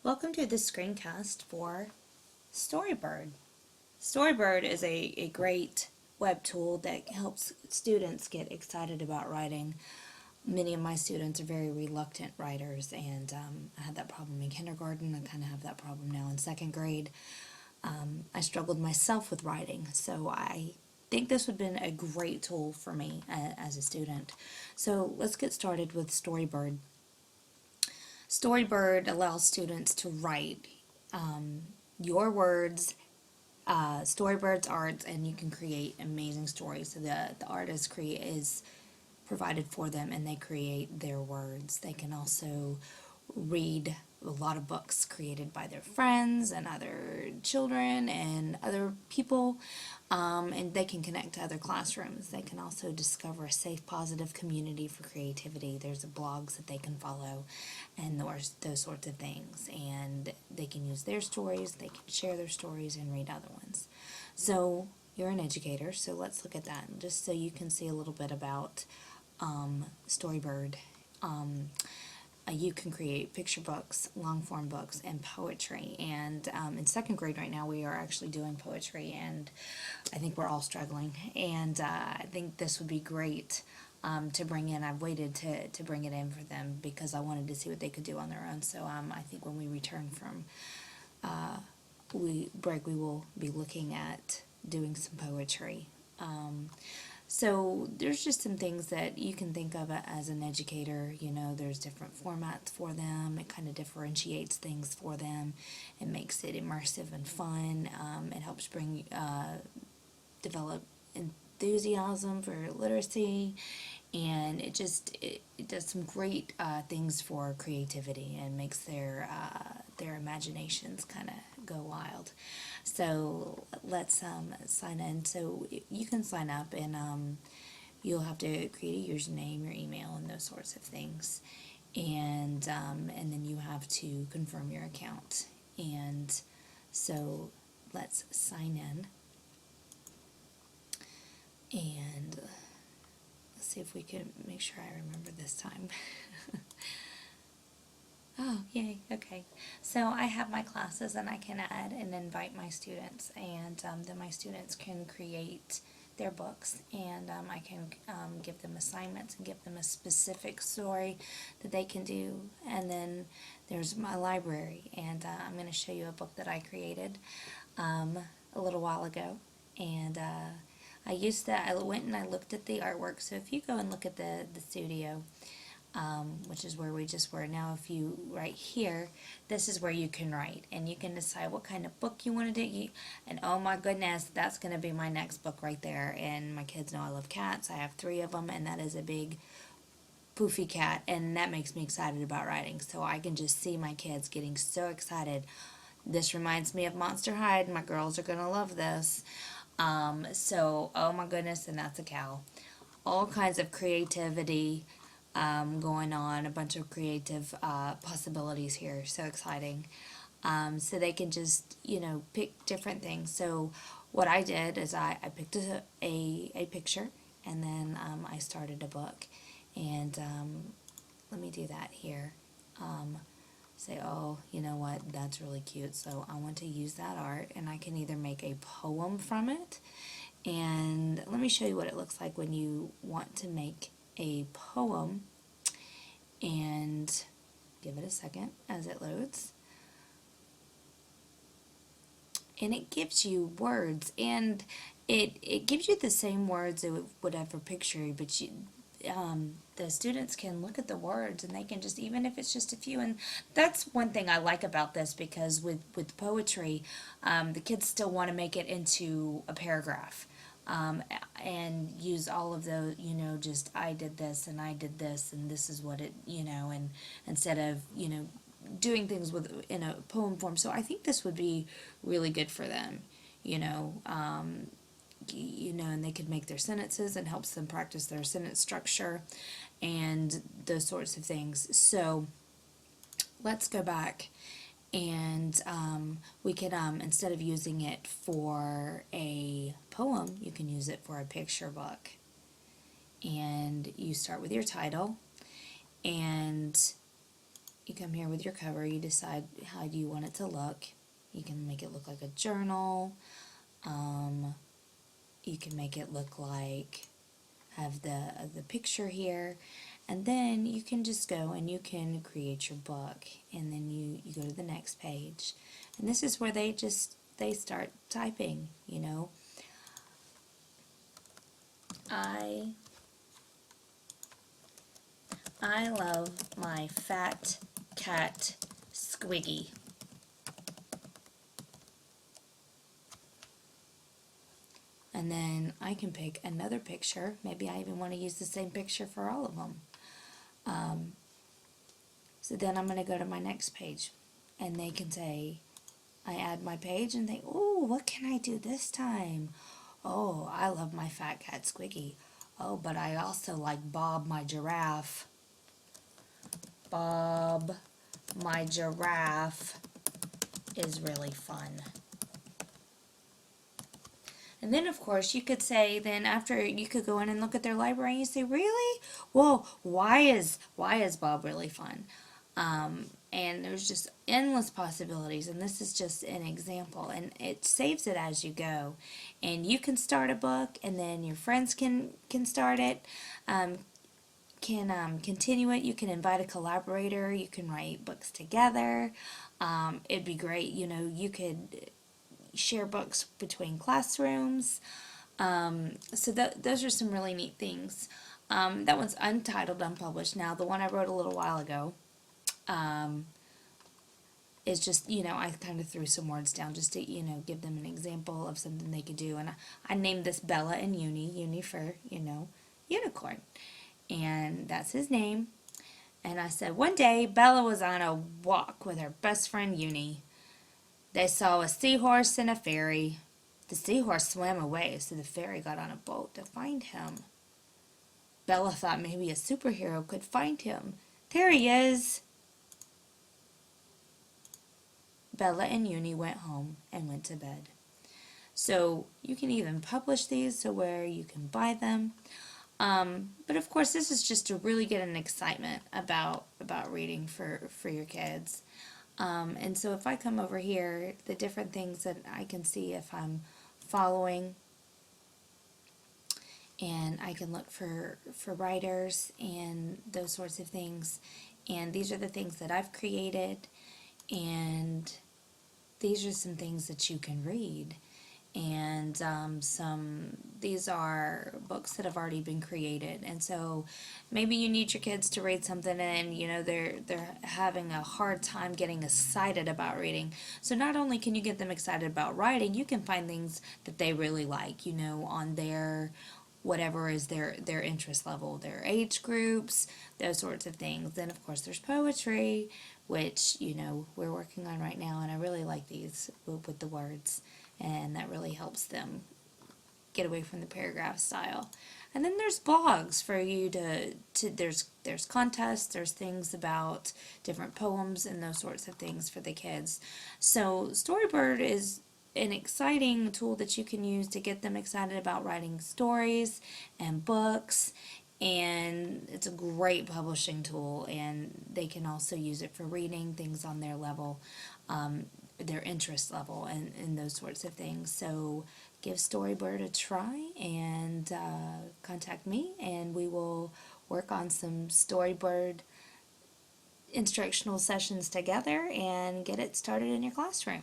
Welcome to the screencast for Storybird. Storybird is a great web tool that helps students get excited about writing. Many of my students are very reluctant writers, and I had that problem in kindergarten. I kind of have that problem now in second grade. I struggled myself with writing, so I think this would have been a great tool for me as a student. So let's get started with Storybird. Storybird allows students to write your words, Storybird's art, and you can create amazing stories. So the art is provided for them, and they create their words. They can also read a lot of books created by their friends and other children and other people, and they can connect to other classrooms. They can also discover a safe, positive community for creativity. There's blogs that they can follow and those sorts of things, and they can use their stories, they can share their stories and read other ones. So you're an educator, so let's look at that just so you can see a little bit about Storybird. You can create picture books, long form books, and poetry. And in second grade right now, we are actually doing poetry, and I think we're all struggling. And I think this would be great to bring in. I've waited to bring it in for them because I wanted to see what they could do on their own. So I think when we return from break, we will be looking at doing some poetry. So there's just some things that you can think of as an educator. You know, there's different formats for them. It kind of differentiates things for them. It makes it immersive and fun. It helps develop enthusiasm for literacy, and it does some great things for creativity and makes their imaginations kind of go wild. So let's sign in. So you can sign up, and you'll have to create a username, your email, and those sorts of things, and then you have to confirm your account. And so let's sign in, and let's see if we can make sure I remember this time. Oh, yay, okay. So I have my classes, and I can add and invite my students, and then my students can create their books, and I can give them assignments and give them a specific story that they can do. And then there's my library, and I'm going to show you a book that I created a little while ago, and I went and I looked at the artwork. So if you go and look at the studio, which is where we just were. Now if you right here, this is where you can write, and you can decide what kind of book you want to do. And oh my goodness, that's going to be my next book right there. And my kids know I love cats. I have 3 of them, and that is a big poofy cat, and that makes me excited about writing. So I can just see my kids getting so excited. This reminds me of Monster High. My girls are going to love this. So, oh my goodness, and that's a cow. All kinds of creativity going on, a bunch of creative possibilities here. So exciting. So they can just, pick different things. So what I did is I picked a picture, and then I started a book. And let me do that here. Say, oh, you know what, that's really cute. So I want to use that art, and I can either make a poem from it. And let me show you what it looks like when you want to make a poem, and give it a second as it loads. And it gives you words, and it gives you the same words it would have for picture, but the students can look at the words, and they can just, even if it's just a few. And that's one thing I like about this, because with poetry, the kids still want to make it into a paragraph. And use all of those, just I did this and I did this and this is what it, and instead of, doing things in a poem form. So I think this would be really good for them, and they could make their sentences, and helps them practice their sentence structure and those sorts of things. So let's go back, and we could, instead of using it for a poem, you can use it for a picture book. And you start with your title, and you come here with your cover, you decide how do you want it to look. You can make it look like a journal. You can make it look like, have the picture here, and then you can just go and you can create your book, and then you go to the next page, and this is where they start typing, you know. I love my fat cat Squiggy. And then I can pick another picture. Maybe I even want to use the same picture for all of them. So then I'm going to go to my next page. And they can say, I add my page and think, oh, what can I do this time? Oh, I love my fat cat Squiggy. Oh, but I also like Bob my giraffe. Bob my giraffe is really fun. And then, of course, you could say, then after, you could go in and look at their library and you say, really? Well, why is Bob really fun? And there's just endless possibilities, and this is just an example, and it saves it as you go. And you can start a book, and then your friends can start it, can continue it. You can invite a collaborator. You can write books together. It'd be great. You know, you could share books between classrooms. So those are some really neat things. That one's untitled, unpublished. Now, the one I wrote a little while ago is just, you know, I kind of threw some words down just to, you know, give them an example of something they could do. And I named this Bella and Uni for, you know, unicorn. And that's his name. And I said, one day, Bella was on a walk with her best friend Uni. They saw a seahorse and a fairy. The seahorse swam away, so the fairy got on a boat to find him. Bella thought maybe a superhero could find him. There he is! Bella and Uni went home and went to bed. So you can even publish these so where you can buy them. But of course, this is just to really get an excitement about reading for your kids. And so if I come over here, the different things that I can see if I'm following, and I can look for writers and those sorts of things. And these are the things that I've created, and these are some things that you can read. And these are books that have already been created, and so maybe you need your kids to read something, and you know they're having a hard time getting excited about reading. So not only can you get them excited about writing, you can find things that they really like, you know, on their whatever is their interest level, their age groups, those sorts of things. Then of course there's poetry, which, you know, we're working on right now, and I really like these with the words, and that really helps them get away from the paragraph style. And then there's blogs for you to there's contests, there's things about different poems and those sorts of things for the kids. So Storybird is an exciting tool that you can use to get them excited about writing stories and books, and it's a great publishing tool, and they can also use it for reading things on their level, their interest level, and those sorts of things. So give Storybird a try, and contact me, and we will work on some Storybird instructional sessions together and get it started in your classroom.